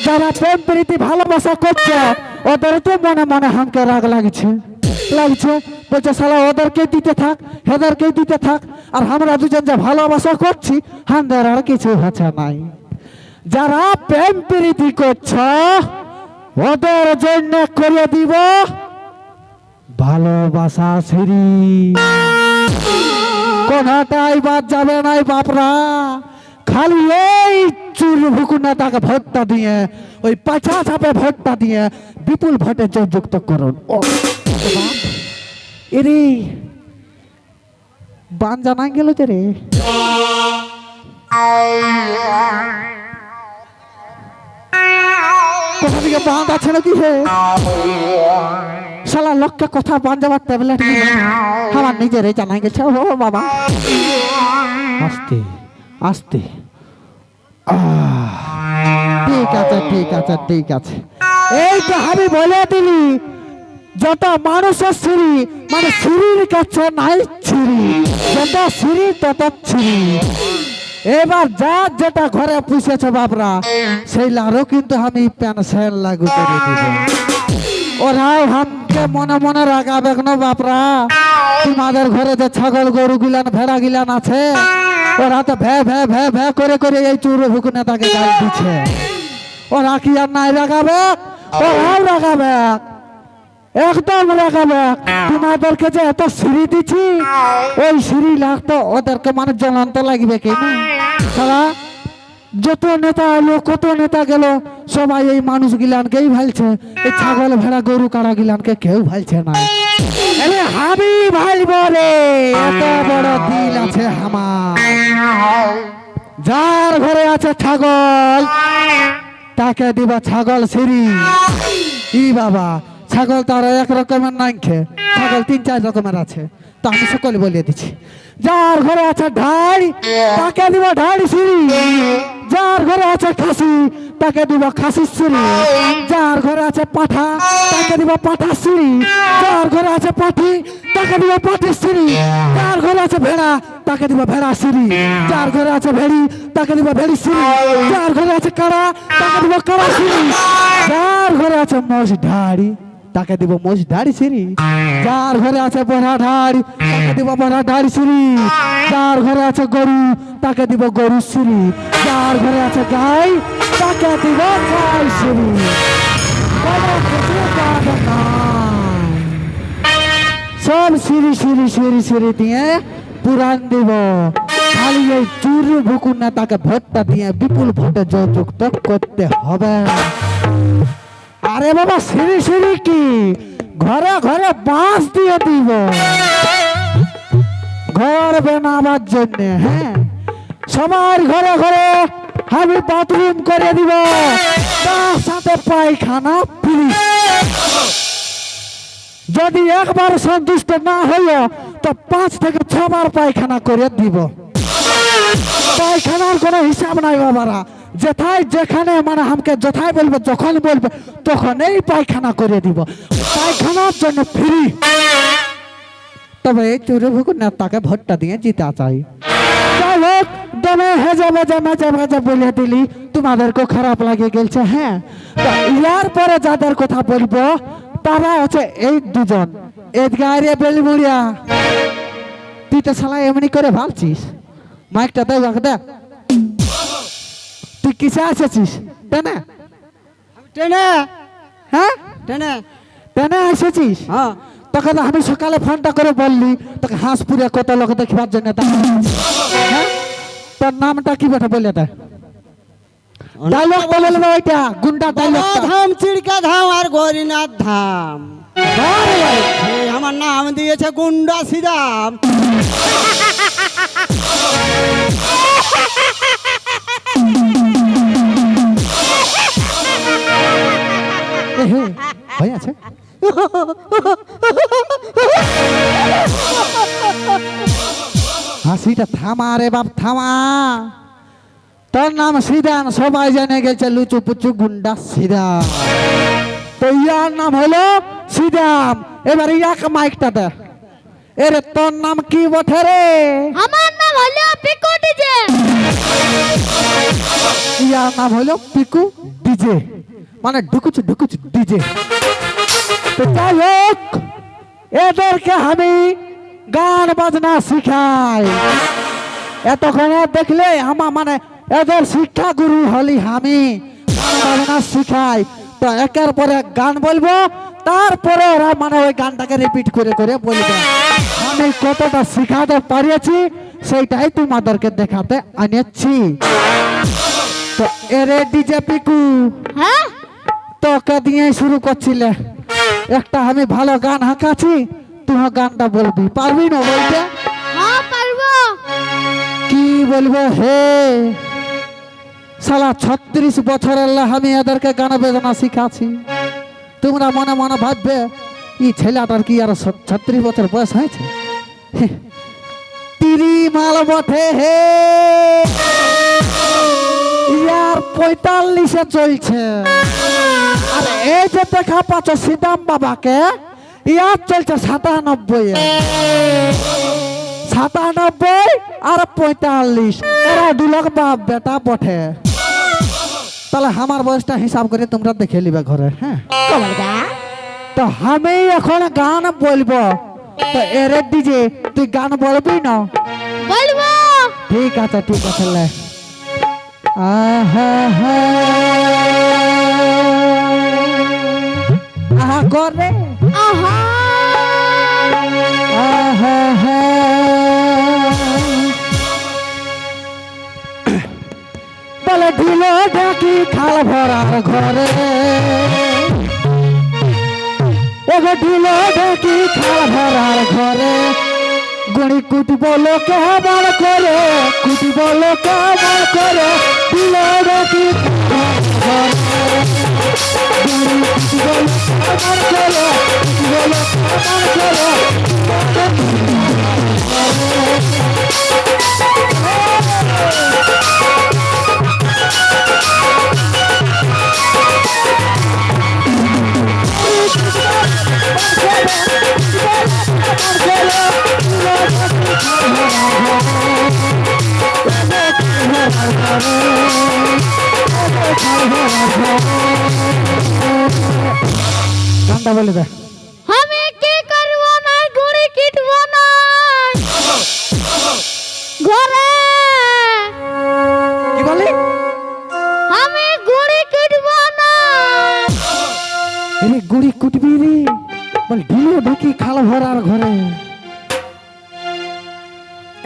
যারা প্রেম প্রীতি ভালোবাসা করছে ওদের তো মনে মনে হামকে রাগ লাগছে বলছে শালা ওদেরকে দিতে থাক হেদেরকে দিতে থাক আর আমরা দুজন যা ভালোবাসা করছি হামদের আর কিছু হচ্ছে নাই। যারা প্রেম প্রীতি করছে ওদের জন্য করে দিব ভালোবাসা সিঁড়ি, কোনটাই বাদ যাবে নাই বাপরা। খালি এই চুল ভুকুনা তাকে ভোটটা দিয়ে ওই পাছা ছাপে ভোটটা দিয়ে বিপুল ভোটে যুক্ত করুন। এরে বান জানা গেল যে রে কোথা থেকে বাঁধ আছে নাকি হে শালা লোককে কথা বান যাবার ট্যাবলেট আমার নিজেরে জানা গেছে। ও বাবা আস্তে আস্তে ঠিক আছে ঠিক আছে ঠিক আছে। এই তো আমি বলে দিলি যত মানুষের সিঁড়ি মানে সিঁড়ির কাছে নাই ছিঁড়ি, যত সিঁড়ি তত ছিঁড়ি। এবার যা যেটা ঘরে পুষেছে বাপরা সেই লারও কিন্তু আমি পেনশন লাগু করে দিব। ওরাও হামকে মনে মনে রাগাবে কেন বাপরা, তোমাদের ঘরে যে ছাগল গরু গিলান ভেড়া গিলান আছে ওরা তো ভ্যা ভ্যা ভ্যা ভ্যা করে করে এই চুরো ভুকুনে তাকে গাল দিচ্ছে। ওরা কি আর নাই রাগাবে? ওরাও রাগাবে, একদম রাগাবে। তোমাদেরকে যে এত সিঁড়ি দিচ্ছি ওই সিঁড়ি লাগতো ওদেরকে মানে জ্বলন্ত লাগবে কি না? সারা যত নেতা এলো কত নেতা গেল সবাই এই মানুষ গিলানকেই ভালছে, এই ছাগল ভেড়া গরু কাড়া গিলানকে কেউ ভালছে না। আমি ভাইব রে, এত বড় দিল আছে আমার। যার ঘরে আছে ছাগল তাকে দিব ছাগল সিঁড়ি। ই বাবা ছাগল তার এক রকমের নাই খে, ছাগল 3-4 রকমের আছে, তো আমি সকলে বলিয়ে দিচ্ছি। যার ঘরে আছে ঢাড়ি তাকে দিব ঢাড়ি সিঁড়ি, যার ঘরে আছে খাসি তাকে দিব খাসির সিঁড়ি, যার ঘরে আছে পাঠা তাকে দিব পাঠা সিঁড়ি, যার ঘরে আছে পাঠি তাকে দিব পাঠির সিঁড়ি, যার ঘরে আছে ভেড়া তাকে দিব ভেড়া সিঁড়ি, যার ঘরে আছে ভেড়ি তাকে দিব ভেড়ি সিঁড়ি, যার ঘরে আছে কাড়া তাকে দিব কাড়া সিঁড়ি, যার ঘরে আছে মোষ ঢাড়ি তাকে দিব মোষ ঢাড়ি সিঁড়ি, যার ঘরে আছে বড়া ঢাড়ি তাকে দিব বড়া ঢাড়ি সিঁড়ি, যার ঘরে আছে গরু তাকে দিব গরু সিঁড়ি, যার ঘরে আছে গাই তাকে দিব গাই সিঁড়ি। সব সিঁড়ি সিঁড়ি সিঁড়ি সিঁড়ি দিয়ে পুরান দিব। খালি এই চুর ভুকুন না তাকে ভোটটা দিয়ে বিপুল ভোটে যুক্ত করতে হবে। আরে বাবা সিঁড়ি সিঁড়ি কি ঘরে ঘরে বাঁশ দিয়ে দিব ঘর বানাবার জন্য। হ্যাঁ সবার ঘরে ঘরে আমি বাথরুম করে দিব, তার সাথে পায়খানা ফ্রি। যদি একবার সন্তুষ্ট না হইল তো 5 থেকে 6 বার পায়খানা করে দিব। পায়খানার কোনো হিসাব নাই বাবারা, যেথায় যেখানে মানে আমাকে যথায় বলবে যখন বলবে তখন এই পায়খানা করে দিব, পায়খানার জন্য ফ্রি। তবে এই চুরি ভুকুন তাকে ভোটটা দিয়ে জিতা চাই। যাই হোক দমে হেজে বেজে মেজে মেজে বলে দিলি তোমাদেরকেও খারাপ লাগে গেছে। হ্যাঁ ইয়ার পরে যাদের কথা বলবো তারা হচ্ছে এই দুজন এদগারে বেলমুড়িয়া। তুই তো শালা এমনি করে ভাবছিস, মাইকটা দে দে। তুই কিসে এসেছিস? টেনে টেনে হ্যাঁ টেনে টেনে এসেছিস? হ্যাঁ তোকে তো আমি সকালে ফোনটা করে বললি তোকে হাঁসপুরে কত লোক দেখিবার জন্য। হ্যাঁ তোর নামটা কি বটে বলে দে, ডায়লগ বলে দেবে ওইটা গুন্ডা ডায়লগ। ধাম চিড়কা ধাম আর গরিনাথ ধাম, আমার নাম দিয়েছে গুন্ডা সিদাম। হয়ে আছে হাসিটা থামা রে বাপ থামা। তোর নাম সিদান সবাই জেনে গেছে, লুচু পুচু গুন্ডা সিদাম। তো ইয়ার নাম হলো সিদাম। এবার ইয়াকে মাইকটা দে। এরে তোর নাম কি বটে রে? আমার নাম হলো পিকু ডিজে। ইয়ার নাম হলো পিকু ডিজে, মানে ঢুকুচু ঢুকুচু ডিজে। তো যাই হোক, এদেরকে আমি গান বাজনা শিখাই। এতক্ষণে দেখলে আমার মানে এদের শিক্ষা গুরু হলি আমি, গান বাজনা শিখাই। তো একের পর এক গান বলবো, তারপরে ওরা মানে ওই গানটাকে রিপিট করে করে বলবে। আমি কতটা শিখাতে পারিয়েছি সেইটাই তোমাদেরকে দেখাতে আনিয়েছি। তো এরে ডিজে পিকু, হ্যাঁ তোকে দিয়ে শুরু করছিলে। একটা আমি ভালো গান হাঁকাছি, তুই গানটা বলবি, পারবি না বলতে? হ্যাঁ পারবো। কি বলবো হে সালা, 36 বছরের আমি এদেরকে গান বেদনা শিখাছি। তোমরা মনে মনে ভাববে এই ছেলেটার কি আর 36 বছর বয়স হয়েছে? তিরি মাল বটে হে, ইয়ার 45-এ চলছে। আর এই যে দেখা পাচ্ছ সীতাম বাবাকে, ইয়ার চলছে 97-এ। 97 আর 45, এরা দুলাখ বাপ বেটা বটে। তাহলে আমার বয়সটা হিসাব করে তোমরা দেখে নিবে ঘরে। হ্যাঁ কমলদা তো আমি এখন গান বলবো। তো এরে ডিজে তুই গান বলবি না? বলবো। ঠিক আছে ঠিক আছে লে। আহা হা আহা করে আহা আহা হা। বলে ঢিলো ঢাকি খাল ভরার ঘরে, এগো ঢিলো ঢাকি খাল ভরার ঘরে, গুড়ি কুটব লোকে বার করে, কুটব লোকে বার করে, ঢিলো ঢাকি খাল ঘরে, গুড়ি কুটব লোকে বার করে, কুটব লোকে বার গানটা বলে দে। আমি কি করব না, গুড়ি কিটব না ঘরে। কি বলি? আমি গুড়ি কিটব না। এরে গুড়ি কুটবি রে, বল ঢিলো ঢাকি খাল ভরার ঘরে।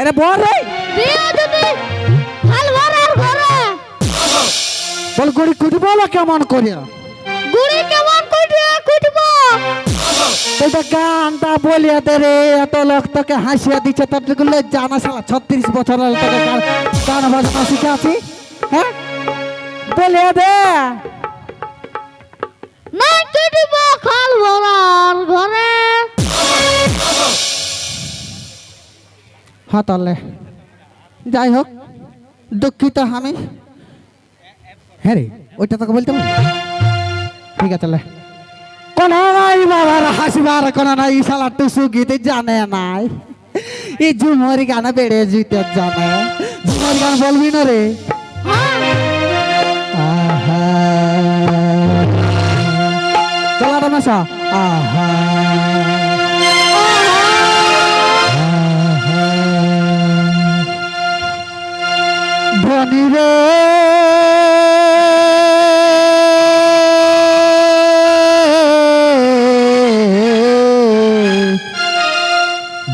এরে বল রে, বিয়ে দিবি হাল ভরার ঘরে। বল গুড়ি কুটব না কেমন করিয়া? গুড়ি কেমন কুটব? এটা গানটা বলিয়া দে রে, এত লোক তোকে হাসিয়া দিচ্ছে, তোর জানা শালা 36 বছরের তোকে গান বাজনা শিখাচ্ছি। হ্যাঁ বলিয়া দে। না কিটব খাল ভরার ঘরে। হ্যাঁ তাহলে যাই হোক, দুঃখিত আমি। হ্যাঁ রে, ওইটা তোকে বলতে পারি? ঠিক আছে লে। কোন নাই বাবার হাসিবার কোন নাই, শালা টুসু গীত জানে নাই, এই ঝুমরি গান বেড়ে জিতে জানে। ঝুমরি গান বলবি না রে? আহা গলাটা মেশা। আহা ধনী রে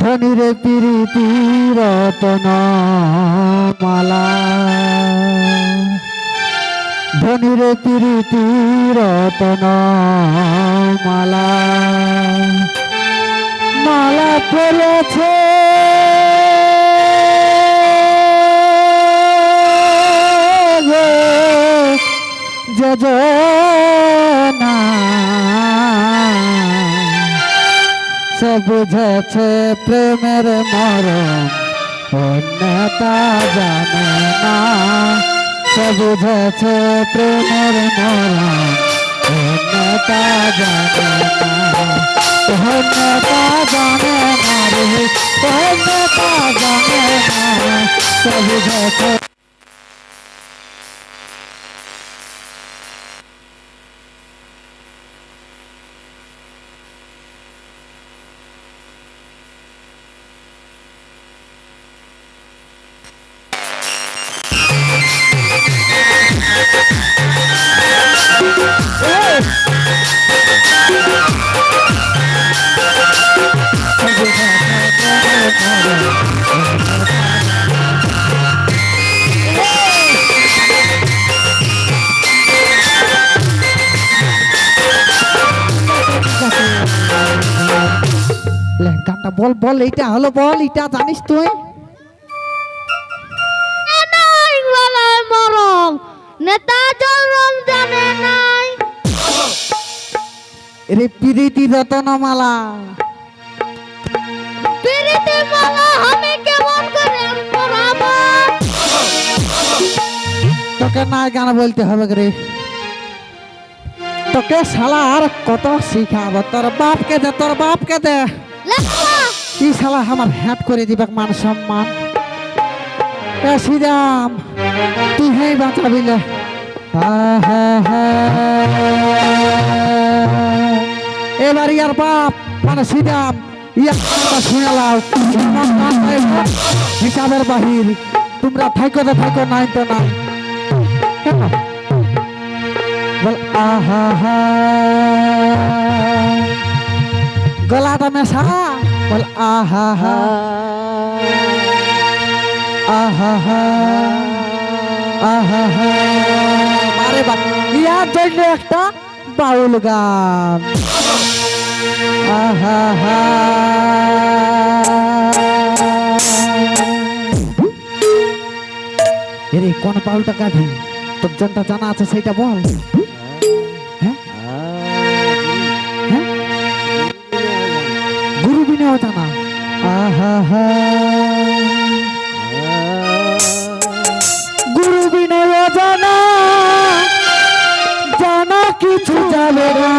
ধনী রে প্রীতি রতন মালা, ধনী রে প্রীতি রতন মালা, মালা পড়েছে যোজনা, সে বুঝেছে প্রেমের মরণ, অন্যতা জানে না। সে বুঝেছে প্রেমের মরণ, অন্যতা জানে না। অন্যতা জানে না রে, অন্যতা জানে না। তবে দেখো গানটা বল বল, এইটা হলো বল, এটা জানিস তুই? নাই গলায় মরম নেতা জরম জানে নাই। রে প্রীতি রতনমালা, পিরিতি মালা আমি কেমন করে পড়াবো? তোকে না গান বলতে হবে রে, তোকে শালা আর কত শিখাবো। তোর বাপকে দে, তোর বাপকে দে। লেখা কি শালা আমার হ্যাট করে দিবে মান সম্মান। এ শ্রীরাম তুই হেই বাঁচাবিলে। এবার ইয়ার বাপ মানে শ্রীরাম ইয়ার কথা শুনে লাও, হিসাবের বাহির। তোমরা থাইকো তো থাইকো, নাই তো নাই। কেন বল আহা হা, গলাটা মেশা বল আহা হা, আহা হা, আহা হা। আরে বা ইয়ার জন্য একটা বাউল গান। আহা হা, এরে কোন বাউলটা গাবি? তোর জনটা জানা আছে সেইটা বল। হ্যাঁ হ্যাঁ, গুরু বিনয় জানা। আহা হা, গুরু বিনয় জানা, জানা কিছু যাবে না।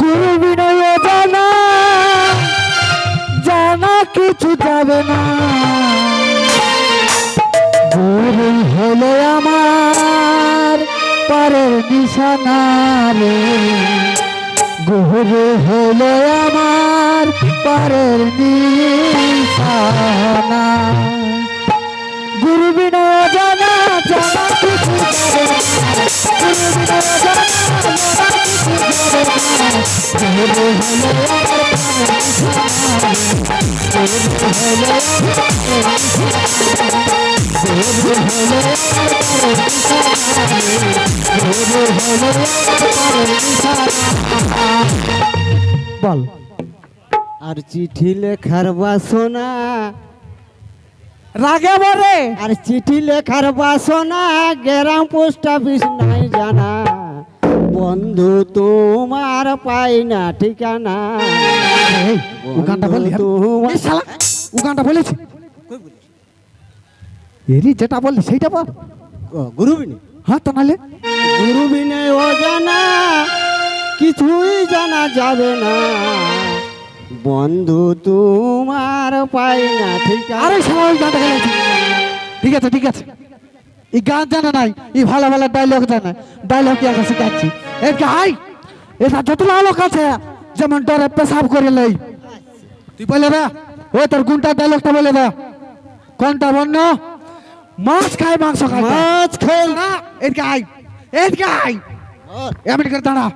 গুরু বিনয় জানা, জানা কিছু যাবে না। গুরু হলো আমার পারের নিশানা রে, গুরু হলো আমার পারের নিশানা। গুরু বিনয় জানা, জানা কিছু যাবে না। গুরু বিনয় জানা, জানা কিছু যাবে না। গুরু হলো আমার পারের নিশানা রে, গুরু হলো আমার পারের নিশানা। বল আর চিঠি লেখার বাসনা, রাগে বরে আর চিঠি লেখার বাসনা, গ্রাম পোস্ট অফিস নাই জানা। বন্ধু তোমার পাই না ঠিকানা। এই, ও গানটা বললি হ্যাঁ? এই শালা, ও গানটা বলেছি। এরি যেটা বললি সেইটা বল। গুরু বিনে, হ্যাঁ তো নালে গুরু বিনে অজানা, কিছুই জানা যাবে না। বন্ধু তোমার পাই না ঠিকানা। আরে শালা ওই গানটা গেলেছি। ঠিক আছে ঠিক আছে, এই গান জানা নাই, এই ভালো ভালো ডায়লগ জানা। ডায়লগ কি আছে শিখাচ্ছি। এর কি হাই, এটা যতলা লোক আছে যেমন ডরে পেশাব করে লই। তুই বলে দে, ওই তোর গুনটা ডায়লগটা বলে দে। কোনটা বন্য? মাছ খায় মাংস খায় না। মাছ খাই না, এদিকে আই, এদিকে আই। এমনি করে দাঁড়া।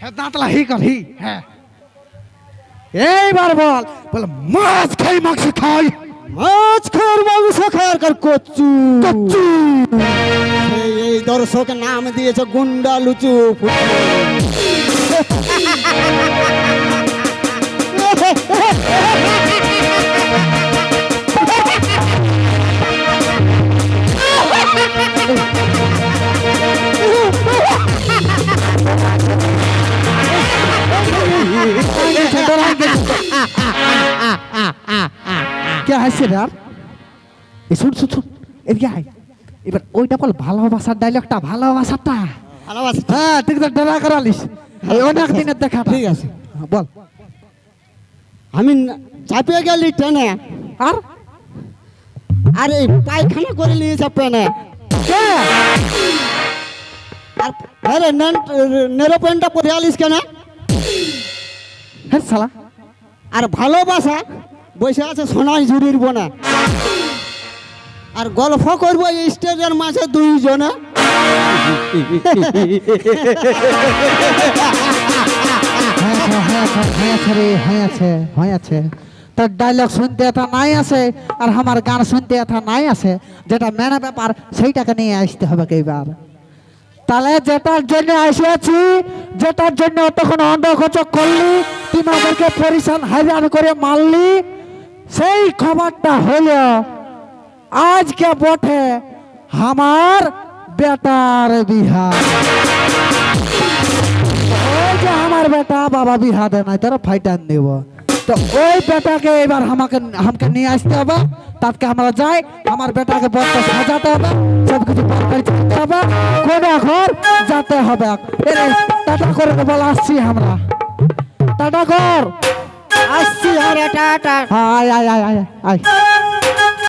হ্যাঁ দাঁতলা হি কর হি। হ্যাঁ এইবার বল, বলে মাছ খাই মাংস খাই। মাছ খাওয়ার মাংস খাওয়ার কর কচ্চু। কচ্চু। এই দর্শক নাম দিয়েছে গুন্ডা লুচু। কে হাসছে রে? এই শুন শুন শুন, এদিকে আয়। এবার ওইটা বল, ভালোবাসার ডায়লগটা, ভালোবাসাটা। ভালোবাসা। হ্যাঁ ঠিক আছে, ডরা করালিস। এই অনেক দিনের দেখা। ঠিক আছে। বল। আমি চাপিয়ে গেলি ট্রেনে আর আর এই পায়খানা করে নিয়েছে পেনে কে আর আরে নেরো প্যান্টটা পরে আলিস কেন হে শালা আর ভালোবাসা বসে আছে সোনাই ঝুড়ির বনে আর গল্প করবো এই স্টেজের মাঝে দুইজনে হয়েছে তার ডায়লগ শুনতে এটা নাই আছে আর আমার গান শুনতে এটা নাই আছে যেটা মেনে ব্যাপার সেইটাকে নিয়ে আসতে হবে এইবার তাহলে যেটার জন্য আসিয়াছি যেটার জন্য তখন অন্ধকচক করলি তুই আমাদেরকে পরিশান হাইরান করে মারলি সেই খবরটা হলো আজকে বটে আমার বেটার বিহা ওই যে আমার বেটা বাবা বিহা দে নাই তোরা ফাইটান দেব তো ওই বেটাকে এবার আমাকে নিয়ে আসতে হবে তাকে আমরা যাই আমার বেটাকে বড় সাজাতে হবে সব কিছু যেতে হবে কোন ঘর যেতে হবে টাটা করে বল আসছি আমরা টাটা কর আসছি আর টাটা আয় আয় আয় আয় আয়